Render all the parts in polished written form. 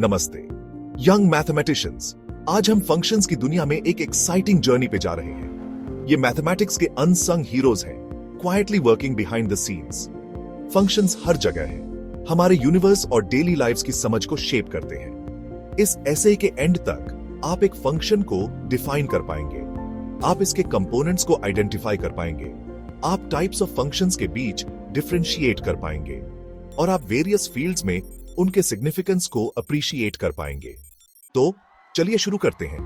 नमस्ते young mathematicians. आज हम फंक्शंस की दुनिया में एक एक्साइटिंग जर्नी पे जा रहे हैं। ये मैथमेटिक्स के अनसंग हीरोज हैं, quietly working behind the scenes. Functions हर जगह हैं, हमारे यूनिवर्स और डेली लाइव्स की समझ को शेप करते हैं। इस एसे के एंड तक आप एक फंक्शन को डिफाइन कर पाएंगे, आप इसके कंपोनेंट्स को आइडेंटिफाई कर पाएंगे, आप टाइप्स ऑफ फंक्शंस के बीच डिफरेंशिएट कर पाएंगे और आप वेरियस फील्ड्स में उनके सिग्निफिकेंस को अप्रिशिएट कर पाएंगे। तो चलिए शुरू करते हैं।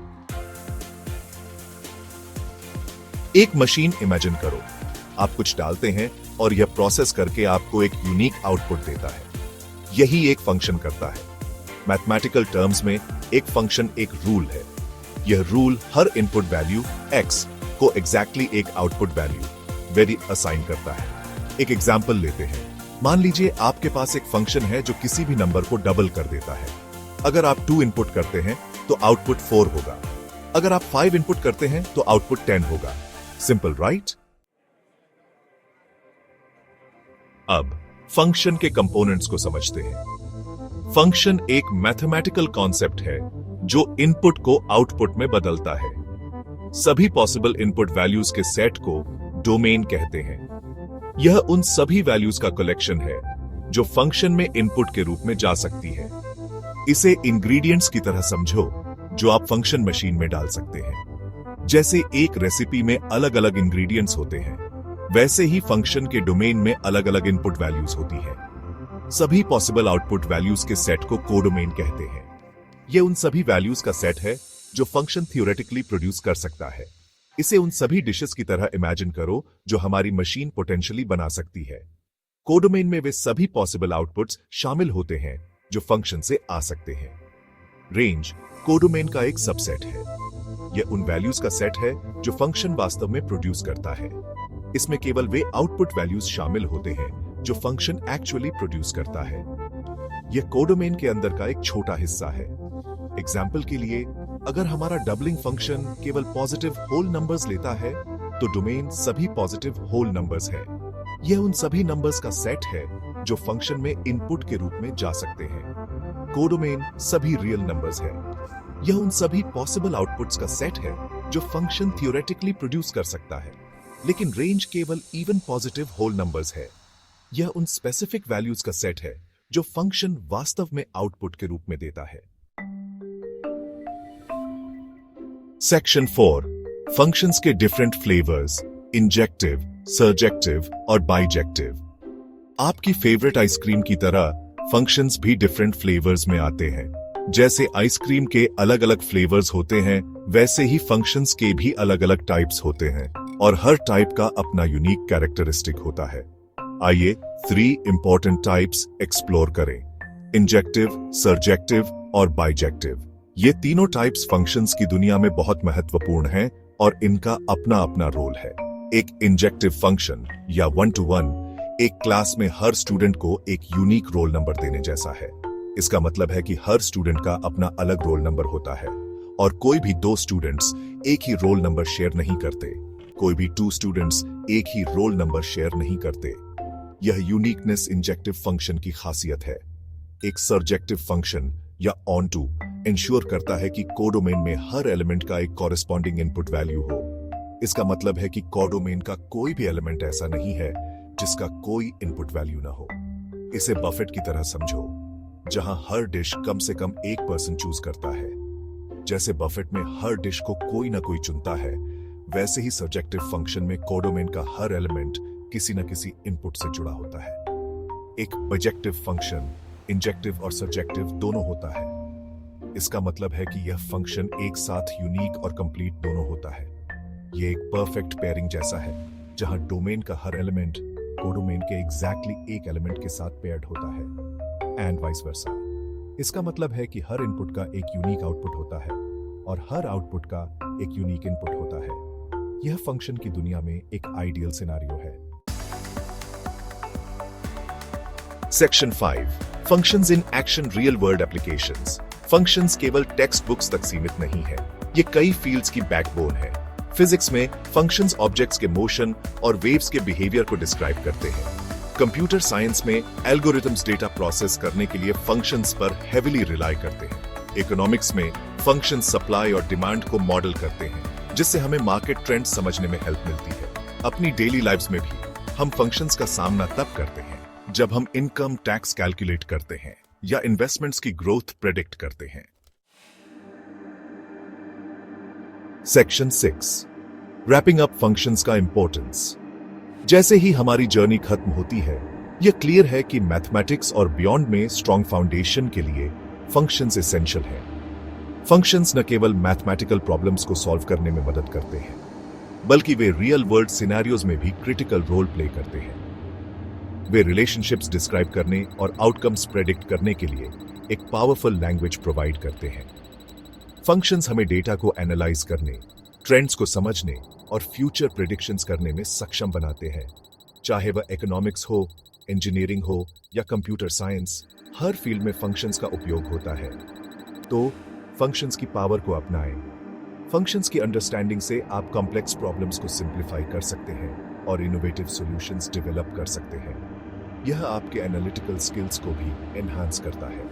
एक मशीन इमेजिन करो। आप कुछ डालते हैं और यह प्रोसेस करके आपको एक यूनिक आउटपुट देता है। यही एक फंक्शन करता है। मैथमेटिकल टर्म्स में एक फंक्शन एक रूल है। यह रूल हर इनपुट वैल्यू x को एग्जैक्टली एक आउटपुट वैल्यू वेरी असाइन करता है। एक एग्जांपल लेते हैं। मान लीजिए आपके पास एक फंक्शन है जो किसी भी नंबर को डबल कर देता है। अगर आप 2 इनपुट करते हैं तो आउटपुट 4 होगा। अगर आप 5 इनपुट करते हैं तो आउटपुट 10 होगा। Simple right? अब फंक्शन के कंपोनेंट्स को समझते हैं। फंक्शन एक मैथमेटिकल कॉन्सेप्ट है जो इनपुट को आउटपुट में बदलता है। सभी पॉसिबल इनपुट वैल्यूज के सेट को डोमेन कहते हैं। यह उन सभी वैल्यूज का कलेक्शन है जो फंक्शन में इनपुट के रूप में जा सकती है। इसे इंग्रेडिएंट्स की तरह समझो जो आप फंक्शन मशीन में डाल सकते हैं। जैसे एक रेसिपी में अलग अलग इंग्रेडिएंट्स होते हैं, वैसे ही फंक्शन के डोमेन में अलग अलग इनपुट वैल्यूज होती है। सभी पॉसिबल आउटपुट वैल्यूज के सेट को कोडोमेन कहते हैं। यह उन सभी वैल्यूज का सेट है जो फंक्शन थियोरेटिकली प्रोड्यूस कर सकता है। इसे उन सभी डिशेस की तरह इमेजिन करो जो हमारी मशीन पोटेंशियली बना सकती है। कोडोमेन में वे सभी पॉसिबल आउटपुट्स शामिल होते हैं जो फंक्शन से आ सकते हैं। रेंज कोडोमेन का एक सबसेट है। यह उन वैल्यूज का सेट है जो फंक्शन वास्तव में प्रोड्यूस करता है। इसमें केवल वे आउटपुट वैल्यूज शामिल होते हैं जो फंक्शन एक्चुअली प्रोड्यूस करता है। यह कोडोमेन के अंदर का एक छोटा हिस्सा है। एग्जाम्पल के लिए, अगर हमारा डबलिंग फंक्शन केवल पॉजिटिव होल नंबर्स लेता है तो डोमेन सभी पॉजिटिव होल नंबर्स है। यह उन सभी नंबर्स का सेट है जो फंक्शन में इनपुट के रूप में जा सकते हैं। कोडोमेन सभी रियल नंबर्स है। यह उन सभी पॉसिबल आउटपुट्स का सेट है जो फंक्शन थियोरेटिकली प्रोड्यूस कर सकता है। लेकिन रेंज केवल इवन पॉजिटिव होल नंबर्स है। यह उन स्पेसिफिक वैल्यूज का सेट है जो फंक्शन वास्तव में आउटपुट के रूप में देता है। सेक्शन 4 फंक्शंस के डिफरेंट फ्लेवर्स, इंजेक्टिव, सर्जेक्टिव और बाइजेक्टिव। आपकी फेवरेट आइसक्रीम की तरह फंक्शंस भी डिफरेंट फ्लेवर्स में आते हैं। जैसे आइसक्रीम के अलग अलग फ्लेवर्स होते हैं, वैसे ही फंक्शंस के भी अलग अलग टाइप्स होते हैं और हर टाइप का अपना यूनिक कैरेक्टरिस्टिक होता है। आइए 3 इंपॉर्टेंट टाइप्स एक्सप्लोर करें। इंजेक्टिव, सर्जेक्टिव और बाइजेक्टिव। ये तीनों टाइप्स फंक्शंस की दुनिया में बहुत महत्वपूर्ण हैं और इनका अपना अपना रोल है। एक इंजेक्टिव फंक्शन या 1-to-1 एक क्लास में हर स्टूडेंट को एक यूनिक रोल नंबर देने जैसा है। इसका मतलब है कि हर स्टूडेंट का अपना अलग रोल नंबर होता है और कोई भी 2 स्टूडेंट्स एक ही रोल नंबर शेयर नहीं करते। कोई भी 2 स्टूडेंट्स एक ही रोल नंबर शेयर नहीं करते। यह यूनिकनेस इंजेक्टिव फंक्शन की खासियत है। एक सर्जेक्टिव फंक्शन या ऑन-टू इंश्योर करता है कि कोडोमेन में हर एलिमेंट का एक कॉरेस्पॉन्डिंग इनपुट वैल्यू हो। इसका मतलब है कि कोडोमेन का कोई भी एलिमेंट ऐसा नहीं है जिसका कोई इनपुट वैल्यू ना हो। इसे बफेट की तरह समझो, जहां हर डिश कम से कम एक पर्सन चूज करता है। जैसे बफेट में हर डिश को कोई ना कोई चुनता है, वैसे ही सर्जेक्टिव फंक्शन में कोडोमेन का हर एलिमेंट किसी न किसी इनपुट से जुड़ा होता है। एक बाइजेक्टिव फंक्शन इंजेक्टिव और सर्जेक्टिव दोनों होता है। इसका मतलब है कि यह फंक्शन एक साथ यूनिक और कंप्लीट दोनों होता है। यह एक परफेक्ट पेयरिंग जैसा है, जहां डोमेन का हर एलिमेंट कोडोमेन के एग्जैक्टली एक एलिमेंट के साथ पेयर्ड होता है एंड वाइस वर्सा। इसका मतलब है कि हर इनपुट का एक यूनिक आउटपुट होता है और हर आउटपुट का एक यूनिक इनपुट होता है। यह फंक्शन की दुनिया में एक आइडियल सिनेरियो है। Section 5 functions in action real world applications. Functions केवल टेक्स्ट बुक्स तक सीमित नहीं है, ये कई फील्ड्स की बैकबोन है। फिजिक्स में फंक्शंस ऑब्जेक्ट्स के मोशन और वेव्स के बिहेवियर को डिस्क्राइब करते हैं। कंप्यूटर साइंस में एल्गोरिथम्स डेटा प्रोसेस करने के लिए फंक्शंस पर हेविली रिलाई करते हैं। इकोनॉमिक्स में फंक्शन सप्लाई और डिमांड को मॉडल करते हैं, जिससे हमें मार्केट ट्रेंड समझने में हेल्प मिलती है। अपनी डेली लाइफ्स में भी हम फंक्शंस का सामना तब करते हैं जब हम इनकम टैक्स कैलकुलेट करते हैं या इन्वेस्टमेंट्स की ग्रोथ प्रेडिक्ट करते हैं। सेक्शन 6, रैपिंग अप फंक्शंस का इंपॉर्टेंस। जैसे ही हमारी जर्नी खत्म होती है, यह क्लियर है कि मैथमेटिक्स और बियॉन्ड में स्ट्रॉन्ग फाउंडेशन के लिए फंक्शंस एसेंशियल है। फंक्शंस न केवल मैथमेटिकल प्रॉब्लम्स को सॉल्व करने में मदद करते हैं, बल्कि वे रियल वर्ल्ड सिनेरियोज में भी क्रिटिकल रोल प्ले करते हैं। वे रिलेशनशिप्स डिस्क्राइब करने और आउटकम्स प्रेडिक्ट करने के लिए एक पावरफुल लैंग्वेज प्रोवाइड करते हैं। फंक्शंस हमें डेटा को एनालाइज करने, ट्रेंड्स को समझने और फ्यूचर प्रेडिक्शंस करने में सक्षम बनाते हैं। चाहे वह इकोनॉमिक्स हो, इंजीनियरिंग हो या कंप्यूटर साइंस, हर फील्ड में फंक्शंस का उपयोग होता है। तो फंक्शंस की पावर को अपनाएं। फंक्शंस की अंडरस्टैंडिंग से आप कॉम्प्लेक्स प्रॉब्लम्स को सिंप्लीफाई कर सकते हैं और इनोवेटिव सॉल्यूशंस डेवलप कर सकते हैं। यह आपके एनालिटिकल स्किल्स को भी एनहांस करता है।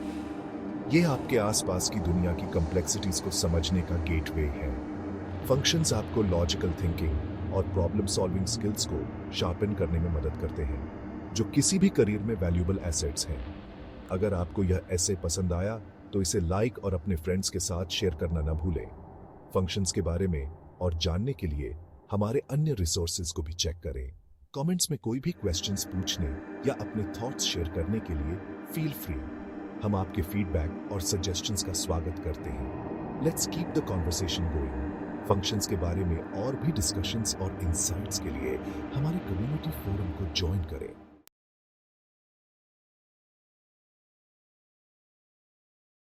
यह आपके आसपास की दुनिया की कॉम्प्लेक्सिटीज को समझने का गेटवे है। फंक्शंस आपको लॉजिकल थिंकिंग और प्रॉब्लम सॉल्विंग स्किल्स को शार्पन करने में मदद करते हैं, जो किसी भी करियर में वैल्यूएबल एसेट्स हैं। अगर आपको यह एसे पसंद आया तो इसे लाइक और अपने फ्रेंड्स के साथ शेयर करना न भूलें। फंक्शंस के बारे में और जानने के लिए हमारे अन्य रिसोर्सेज को भी चेक करें। कमेंट्स में कोई भी क्वेश्चंस पूछने या अपने थॉट्स शेयर करने के लिए फील फ्री। हम आपके फीडबैक और सजेशंस का स्वागत करते हैं। Let's keep the conversation going. Functions के बारे में और भी डिस्कशंस और इंसाइट्स के लिए हमारे कम्युनिटी फोरम को ज्वाइन करें।